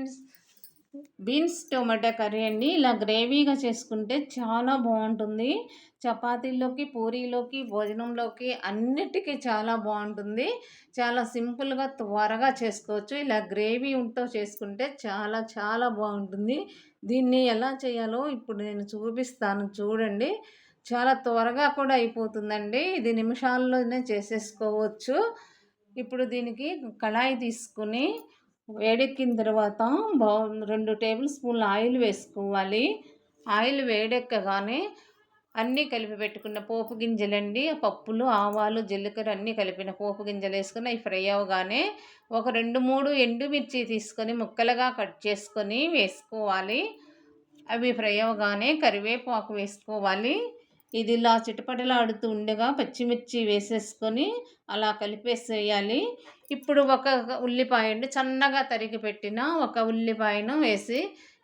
Friends, beans tomato curry అండి. ఇలా గ్రేవీగా చేసుకుంటే చాలా బాగుంటుంది. చపాతీల్లోకి, పూరీలోకి, భోజనంలోకి అన్నిటికీ చాలా బాగుంటుంది. చాలా సింపుల్గా త్వరగా చేసుకోవచ్చు. ఇలా గ్రేవీతో చేసుకుంటే చాలా చాలా బాగుంటుంది. దీన్ని ఎలా చేయాలో ఇప్పుడు నేను చూపిస్తాను చూడండి. చాలా త్వరగా కూడా అయిపోతుందండి. ఇది నిమిషాల్లోనే చేసేసుకోవచ్చు. ఇప్పుడు దీనికి కళాయి తీసుకుని వేడెక్కిన తర్వాత 2 టేబుల్ స్పూన్ల ఆయిల్ వేసుకోవాలి. ఆయిల్ వేడెక్కగానే అన్నీ కలిపి పెట్టుకున్న పోపు గింజలండి, పప్పులు, ఆవాలు, జీలకర్ర అన్నీ కలిపిన పోపు గింజలు వేసుకొని అవి ఫ్రై అవ్వగానే ఒక 2, 3 ఎండుమిర్చి తీసుకొని ముక్కలుగా కట్ చేసుకొని వేసుకోవాలి. అవి ఫ్రై అవ్వగానే కరివేపాకు వేసుకోవాలి. ఇది ఇలా చిటపటలాడుతూ ఉండగా పచ్చిమిర్చి వేసేసుకొని అలా కలిపేసేయాలి. ఇప్పుడు ఒక ఉల్లిపాయ అండి, సన్నగా తరిగి పెట్టిన ఒక ఉల్లిపాయను వేసి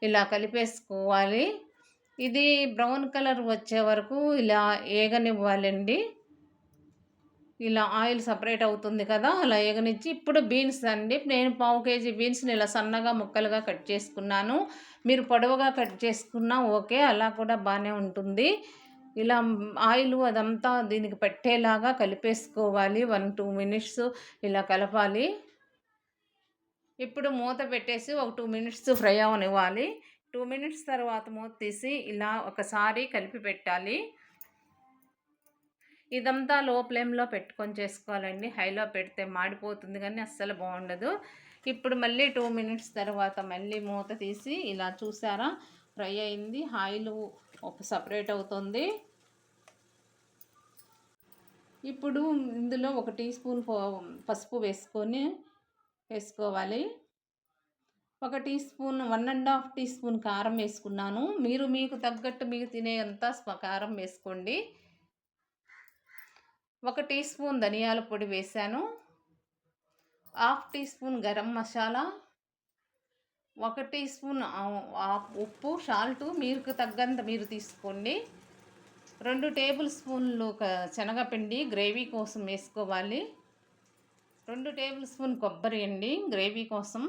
ఇలా కలిపేసుకోవాలి. ఇది బ్రౌన్ కలర్ వచ్చే వరకు ఇలా ఏగనివ్వాలండి. ఇలా ఆయిల్ సపరేట్ అవుతుంది కదా, అలా ఏగనిచ్చి ఇప్పుడు బీన్స్ అండి, నేను 1/2 కేజీ బీన్స్ని ఇలా సన్నగా ముక్కలుగా కట్ చేసుకున్నాను. మీరు పొడవుగా కట్ చేసుకున్నా ఓకే, అలా కూడా బాగానే ఉంటుంది. ఇలా ఆయిల్ అదంతా దీనికి పట్టేలాగా కలిపేసుకోవాలి. 1-2 మినిట్స్ ఇలా కలపాలి. ఇప్పుడు మూత పెట్టేసి ఒక 2 మినిట్స్ ఫ్రై అవనివ్వాలి. 2 మినిట్స్ తర్వాత మూత తీసి ఇలా ఒకసారి కలిపి పెట్టాలి. ఇదంతా లో ఫ్లేమ్లో పెట్టుకొని చేసుకోవాలండి. హైలో పెడితే మాడిపోతుంది కానీ అస్సలు బాగుండదు. ఇప్పుడు మళ్ళీ 2 మినిట్స్ తర్వాత మళ్ళీ మూత తీసి ఇలా చూసారా, ఫ్రై అయింది. ఆయిల్ ఒక సపరేట్ అవుతుంది. ఇప్పుడు ఇందులో 1 టీ స్పూన్ పసుపు వేసుకోవాలి. 1 టీ స్పూన్ 1½ టీ స్పూన్ కారం వేసుకున్నాను. మీరు మీకు తగ్గట్టు మీరు తినేంత కారం వేసుకోండి. 1 టీ స్పూన్ ధనియాల పొడి వేసాను. 1/2 teaspoon garam masala, 1 teaspoon ఉప్పు, సాల్ట్ మీకు తగ్గంత మీరు తీసుకోండి. 2 టేబుల్ స్పూన్లు శనగపిండి గ్రేవీ కోసం వేసుకోవాలి. 2 టేబుల్ స్పూన్ కొబ్బరి అండి, గ్రేవీ కోసం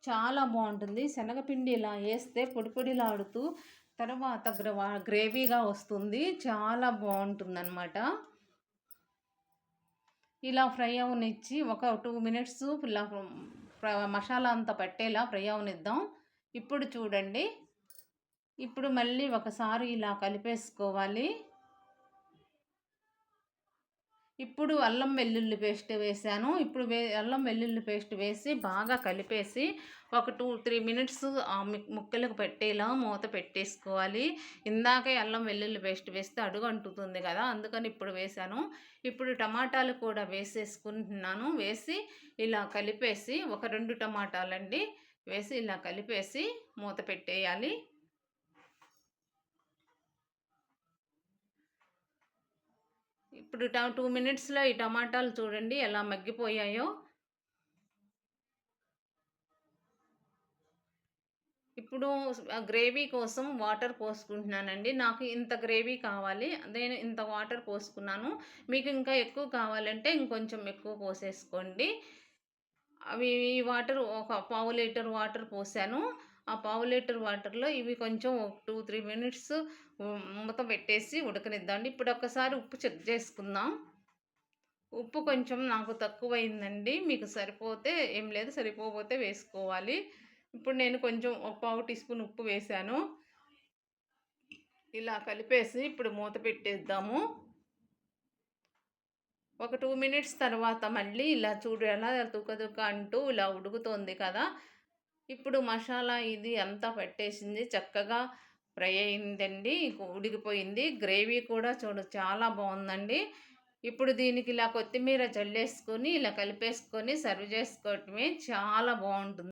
చాలా బాగుంటుంది. శనగపిండి ఇలా వేస్తే పొడి పొడిలాడుతూ తర్వాత గ్రేవీగా వస్తుంది, చాలా బాగుంటుందన్నమాట. ఇలా ఫ్రై అవనిచ్చి ఒక 2 మినిట్స్ ఇలా మసాలా అంతా పట్టేలా ఫ్రై అవనిద్దాం. ఇప్పుడు చూడండి, ఇప్పుడు మళ్ళీ ఒకసారి ఇలా కలిపేసుకోవాలి. ఇప్పుడు అల్లం వెల్లుల్లి పేస్ట్ వేసాను. ఇప్పుడు అల్లం వెల్లుల్లి పేస్ట్ వేసి బాగా కలిపేసి ఒక 2-3 మినిట్స్ ముక్కలకు పెట్టేలా మూత పెట్టేసుకోవాలి. ఇందాకే అల్లం వెల్లుల్లి పేస్ట్ వేస్తే అడుగు అంటుతుంది కదా, అందుకని ఇప్పుడు వేసాను. ఇప్పుడు టమాటాలు కూడా వేసేసుకుంటున్నాను. వేసి ఇలా కలిపేసి ఒక 2 టమాటాలండి వేసి ఇలా కలిపేసి మూత పెట్టేయాలి. ఇప్పుడు 2 మినిట్స్లో ఈ టమాటాలు చూడండి ఎలా మగ్గిపోయాయో. ఇప్పుడు గ్రేవీ కోసం వాటర్ పోసుకుంటున్నానండి. నాకు ఇంత గ్రేవీ కావాలి, నేను ఇంత వాటర్ పోసుకున్నాను. మీకు ఇంకా ఎక్కువ కావాలంటే ఇంకొంచెం ఎక్కువ పోసేసుకోండి. అవి వాటర్ ఒక 1/2 లీటర్ వాటర్ పోసాను. ఆ 1/2 లీటర్ వాటర్లో ఇవి కొంచెం 2-3 మినిట్స్ మూత పెట్టేసి ఉడకనిద్దామండి. ఇప్పుడు ఒక్కసారి ఉప్పు చెక్ చేసుకుందాం. ఉప్పు కొంచెం నాకు తక్కువైందండి, మీకు సరిపోతే ఏం లేదు, సరిపోతే వేసుకోవాలి. ఇప్పుడు నేను కొంచెం ఒక 1/2 టీ స్పూన్ ఉప్పు వేసాను. ఇలా కలిపేసి ఇప్పుడు మూత పెట్టేద్దాము. ఒక 2 మినిట్స్ తర్వాత మళ్ళీ ఇలా చూడు ఎలా తుక అంటూ ఇలా ఉడుకుతోంది కదా. ఇప్పుడు మసాలా ఇది అంతా పట్టేసింది, చక్కగా ఫ్రై అయిందండి, ఉడికిపోయింది. గ్రేవీ కూడా చాలా బాగుందండి. ఇప్పుడు దీనికి ఇలా కొత్తిమీర చల్లేసుకొని ఇలా కలిపేసుకొని సర్వ్ చేసుకోవటమే, చాలా బాగుంటుంది.